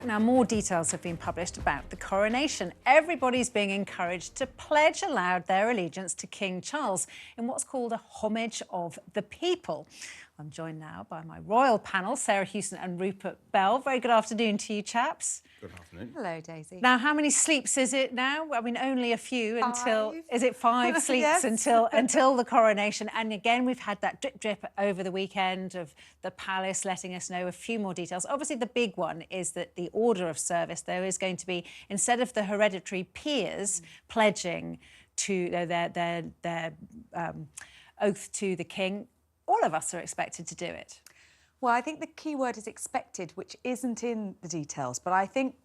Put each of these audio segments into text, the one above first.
Now, more details have been published about the coronation. Everybody's being encouraged to pledge aloud their allegiance to King Charles in what's called a homage of the people. I'm joined now by my royal panel, Sarah Hewson and Rupert Bell. Very good afternoon to you, chaps. Good afternoon. Hello, Daisy. Now, how many sleeps is it now? I mean, only a few until... 5. Is it 5 sleeps Yes. until the coronation? And again, we've had that drip over the weekend of the palace letting us know a few more details. Obviously, the big one is that the order of service, there is going to be, instead of the hereditary peers pledging to their oath to the king, all of us are expected to do it. Well, I think the key word is expected, which isn't in the details, but I think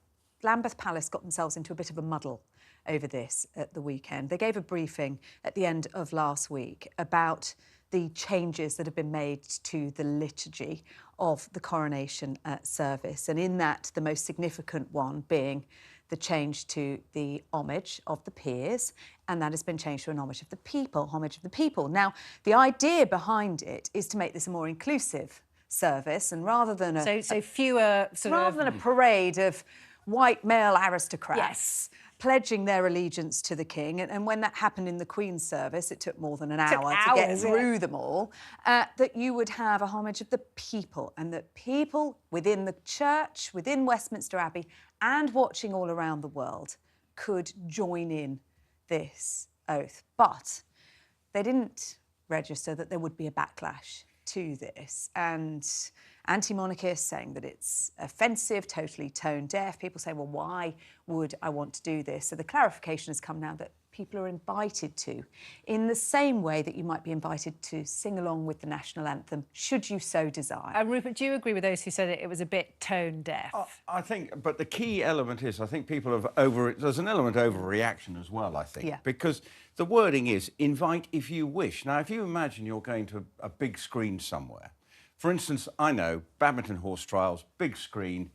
Lambeth Palace got themselves into a bit of a muddle over this at the weekend. They gave a briefing at the end of last week about the changes that have been made to the liturgy of the coronation service, and in that, the most significant one being the change to the homage of the peers, and that has been changed to an homage of the people, homage of the people. Now, the idea behind it is to make this a more inclusive service, and rather than a parade of white male aristocrats, yes, pledging their allegiance to the king, and when that happened in the Queen's service, it took more than an hour to get through them all, that you would have a homage of the people, and that people within the church, within Westminster Abbey, and watching all around the world could join in this oath. But they didn't register that there would be a backlash to this, and anti-monarchists saying that it's offensive, totally tone deaf. People say, well, why would I want to do this? So the clarification has come now that people are invited to, in the same way that you might be invited to sing along with the national anthem, should you so desire. Rupert, do you agree with those who said it was a bit tone deaf? I think, but the key element is, I think people have there's an element of overreaction as well, I think. Yeah. Because the wording is, invite if you wish. Now, if you imagine you're going to a big screen somewhere, for instance, I know, Badminton Horse Trials, big screen,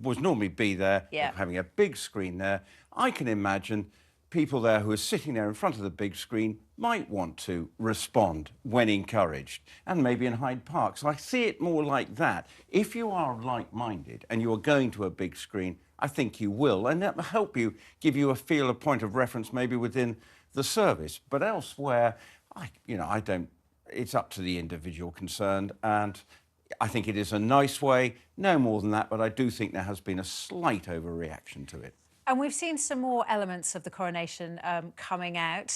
was normally be there, having a big screen there. I can imagine people there who are sitting there in front of the big screen might want to respond when encouraged, and maybe in Hyde Park. So I see it more like that. If you are like-minded and you are going to a big screen, I think you will, and that will help you, give you a point of reference maybe within the service. But elsewhere, I don't, it's up to the individual concerned, and I think it is a nice way, no more than that, but I do think there has been a slight overreaction to it. And we've seen some more elements of the coronation coming out.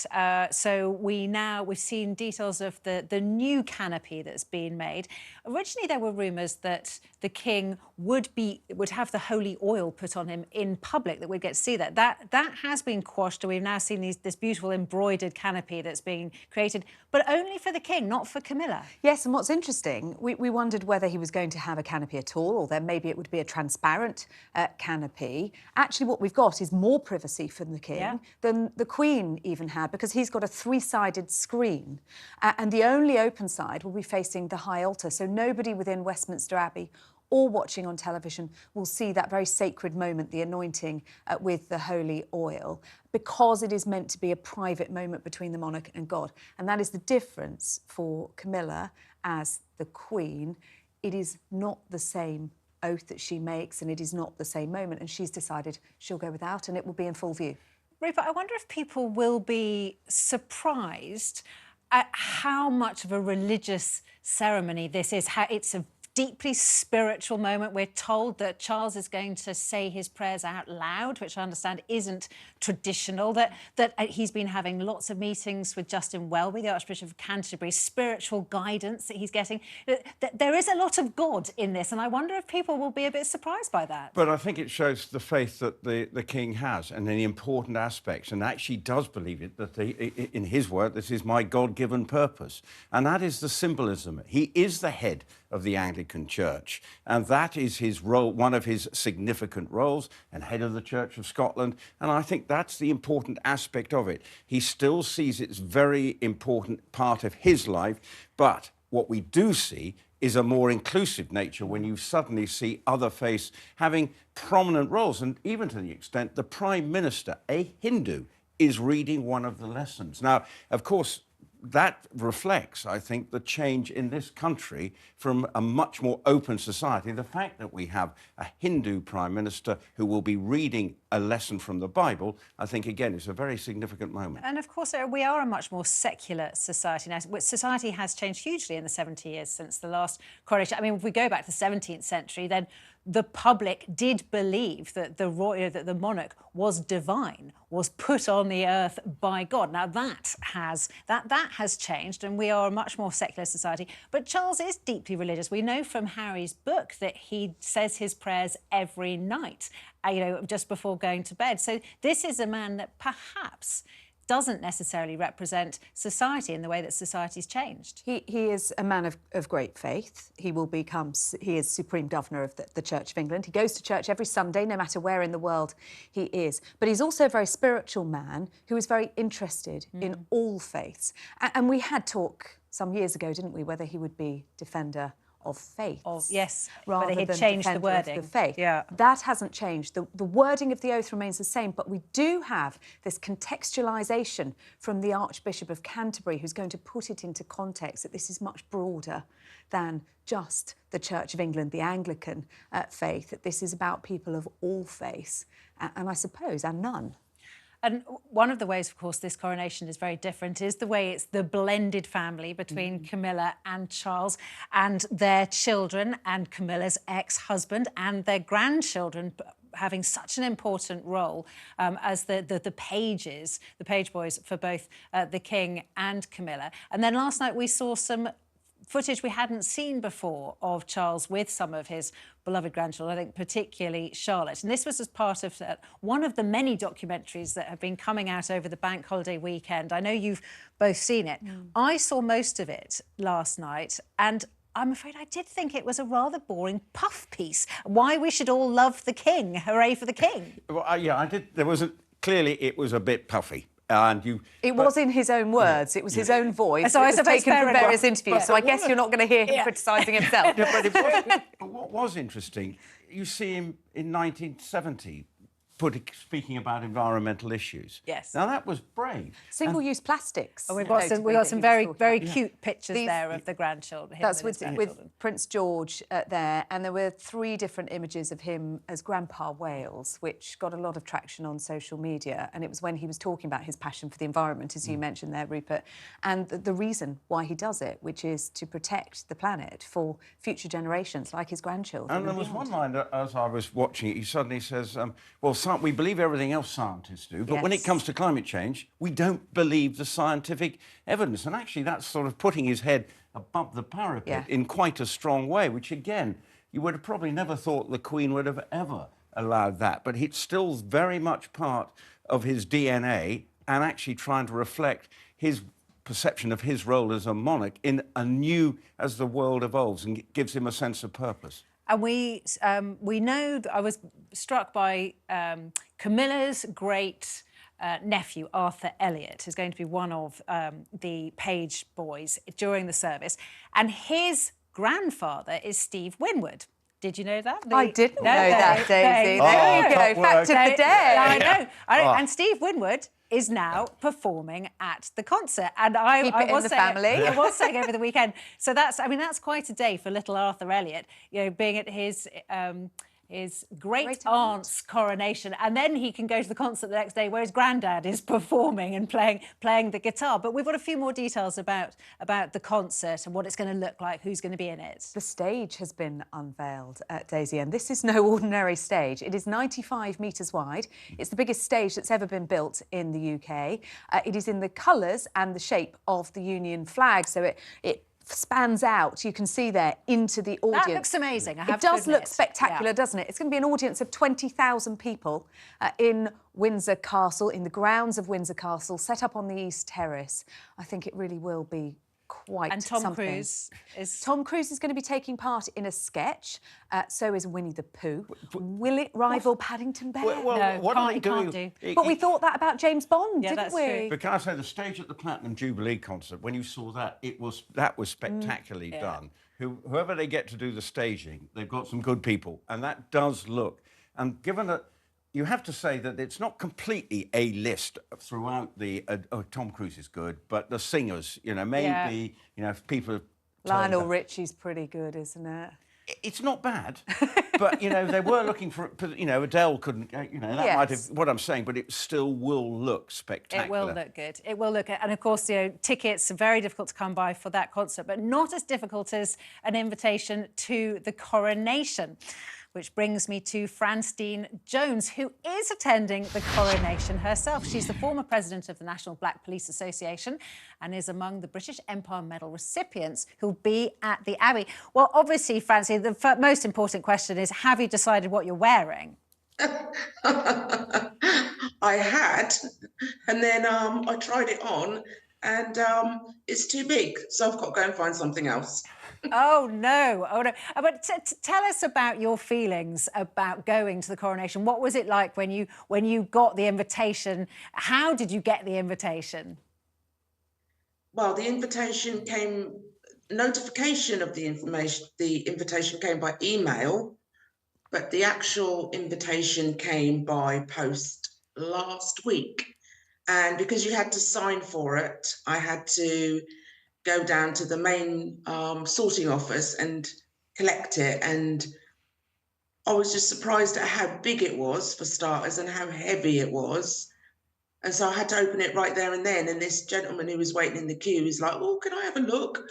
So we've seen details of the new canopy that's been made. Originally, there were rumours that the king would have the holy oil put on him in public, that we'd get to see that. That has been quashed, and we've now seen this beautiful embroidered canopy that's being created, but only for the king, not for Camilla. Yes, and what's interesting, we wondered whether he was going to have a canopy at all, or then maybe it would be a transparent canopy. Actually, what we've got is more privacy from the king than the Queen even had, because he's got a 3-sided screen, and the only open side will be facing the high altar, so nobody within Westminster Abbey or watching on television will see that very sacred moment, the anointing with the holy oil, because it is meant to be a private moment between the monarch and God. And that is the difference for Camilla as the Queen. It is not the same oath that she makes, and it is not the same moment, and she's decided she'll go without, and it will be in full view. Rupert, I wonder if people will be surprised at how much of a religious ceremony this is, how it's a deeply spiritual moment. We're told that Charles is going to say his prayers out loud, which I understand isn't traditional, that he's been having lots of meetings with Justin Welby, the Archbishop of Canterbury, spiritual guidance that he's getting. There is a lot of God in this, and I wonder if people will be a bit surprised by that. But I think it shows the faith that the king has, and the important aspects, and actually does believe it, that in his word, this is my God-given purpose. And that is the symbolism. He is the head of the Anglican Church, and that is his role, one of his significant roles, and head of the Church of Scotland, and I think that's the important aspect of it. He still sees it's very important part of his life, but what we do see is a more inclusive nature when you suddenly see other faiths having prominent roles, and even to the extent the Prime Minister, a Hindu, is reading one of the lessons. Now, of course, that reflects, I think, the change in this country from a much more open society. The fact that we have a Hindu Prime Minister who will be reading a lesson from the Bible, I think, again, is a very significant moment. And, of course, we are a much more secular society now. Society has changed hugely in the 70 years since the last coronation. I mean, if we go back to the 17th century, then the public did believe that the monarch was divine, was put on the earth by God. Now that has changed, and we are a much more secular society. But Charles is deeply religious. We know from Harry's book that he says his prayers every night, just before going to bed. So this is a man that perhaps doesn't necessarily represent society in the way that society's changed. He is a man of great faith. He is Supreme Governor of the Church of England. He goes to church every Sunday, no matter where in the world he is. But he's also a very spiritual man who is very interested in all faiths. And we had talk some years ago, didn't we, whether he would be defender of faith. Yes, rather but he'd than changed the defender wording. of the faith. Yeah. That hasn't changed. The wording of the oath remains the same, but we do have this contextualisation from the Archbishop of Canterbury, who's going to put it into context, that this is much broader than just the Church of England, the Anglican faith, that this is about people of all faiths, and I suppose, and none. And one of the ways, of course, this coronation is very different is the way it's the blended family between Camilla and Charles and their children and Camilla's ex-husband and their grandchildren having such an important role as the pages, the page boys for both the King and Camilla. And then last night we saw some footage we hadn't seen before of Charles with some of his beloved grandchildren, I think particularly Charlotte. And this was as part of one of the many documentaries that have been coming out over the bank holiday weekend. I know you've both seen it. I saw most of it last night, and I'm afraid I did think it was a rather boring puff piece. Why we should all love the King. Hooray for the King. Well, yeah, I did. Clearly it was a bit puffy. It was in his own words. It was his own voice. So it was taken from various interviews. So I guess you're not going to hear him criticising himself. But what was interesting, you see him in 1970 speaking about environmental issues. Yes. Now that was brave. Single-use plastics. We've got some very cute pictures there of the grandchildren. That's with Prince George there, and there were 3 different images of him as Grandpa Wales, which got a lot of traction on social media. And it was when he was talking about his passion for the environment, as you mentioned there, Rupert, and the reason why he does it, which is to protect the planet for future generations like his grandchildren. And there was one line that, as I was watching it, he suddenly says, well, we believe everything else scientists do, but when it comes to climate change, we don't believe the scientific evidence. And actually, that's sort of putting his head above the parapet in quite a strong way, which, again, you would have probably never thought the Queen would have ever allowed that. But it's still very much part of his DNA and actually trying to reflect his perception of his role as a monarch in a new, as the world evolves, and it gives him a sense of purpose. And we know that I was struck by Camilla's great nephew, Arthur Elliot, who's going to be one of the page boys during the service. And his grandfather is Steve Winwood. Did you know that? I didn't know that, Daisy. There you go, fact of the day. I know. And Steve Winwood is now performing at the concert, and I was saying over the weekend. So that's quite a day for little Arthur Elliot, being at his great aunt's coronation, and then he can go to the concert the next day where his granddad is performing and playing the guitar. But we've got a few more details about the concert and what it's going to look like, who's going to be in it. The stage has been unveiled, Daisy, and this is no ordinary stage. It is 95 metres wide. It's the biggest stage that's ever been built in the UK. It is in the colours and the shape of the Union flag, so it spans out, you can see there, into the audience. That looks amazing, I have It to does admit. look spectacular, doesn't it? It's going to be an audience of 20,000 people in Windsor Castle, in the grounds of Windsor Castle, set up on the East Terrace. I think it really will be quite something. And Tom Cruise is going to be taking part in a sketch. So is Winnie the Pooh. Will it rival Paddington Bear? No, what are they doing? But we thought that about James Bond, didn't we? True. But can I say, the stage at the Platinum Jubilee concert, when you saw that, that was spectacularly done. Whoever they get to do the staging, they've got some good people, and that does look. And given that you have to say that it's not completely A-list throughout the... Tom Cruise is good, but the singers, you know, maybe, you know, if people... Lionel Richie's pretty good, isn't it? It's not bad, but, you know, they were looking for... You know, Adele couldn't... You know, that might have... What I'm saying, but it still will look spectacular. It will look good. It will look good. And, of course, you know, tickets are very difficult to come by for that concert, but not as difficult as an invitation to the Coronation. Which brings me to Francine Jones, who is attending the Coronation herself. She's the former president of the National Black Police Association and is among the British Empire Medal recipients who'll be at the Abbey. Well, obviously, Francine, the most important question is, have you decided what you're wearing? I had, and then I tried it on, and it's too big, so I've got to go and find something else. Oh, no. Oh, no. But tell us about your feelings about going to the Coronation. What was it like when you got the invitation? How did you get the invitation? Well, the invitation came, notification of the invitation came by email, but the actual invitation came by post last week. And because you had to sign for it, I had to go down to the main sorting office and collect it. And I was just surprised at how big it was, for starters, and how heavy it was. And so I had to open it right there and then. And this gentleman who was waiting in the queue was like, "Oh, can I have a look?"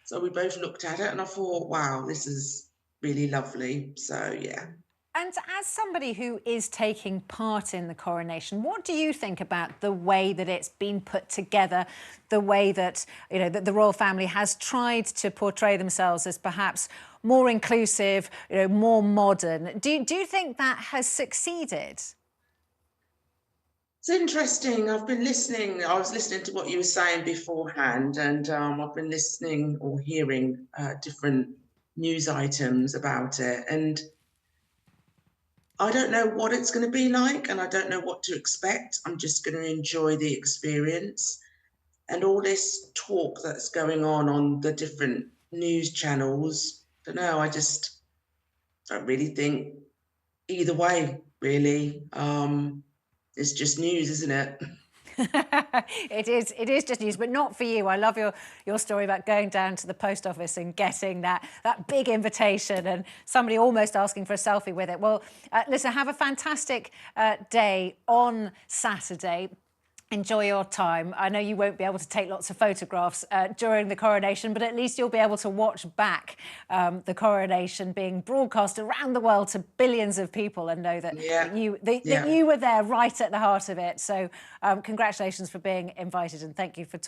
So we both looked at it and I thought, wow, this is really lovely. So, yeah. And as somebody who is taking part in the Coronation, what do you think about the way that it's been put together, the way that, you know, that the royal family has tried to portray themselves as perhaps more inclusive, you know, more modern? Do you think that has succeeded? It's interesting. I've been listening. I was listening to what you were saying beforehand, and I've been listening or hearing different news items about it. And I don't know what it's going to be like, and I don't know what to expect. I'm just going to enjoy the experience. And all this talk that's going on the different news channels, I don't know, I just don't really think either way, really. It's just news, isn't it? It is just news, but not for you. I love your story about going down to the post office and getting that big invitation and somebody almost asking for a selfie with it. Well, listen, have a fantastic day on Saturday. Enjoy your time. I know you won't be able to take lots of photographs during the Coronation, but at least you'll be able to watch back the Coronation being broadcast around the world to billions of people and know that, that you were there right at the heart of it. So congratulations for being invited and thank you for talking.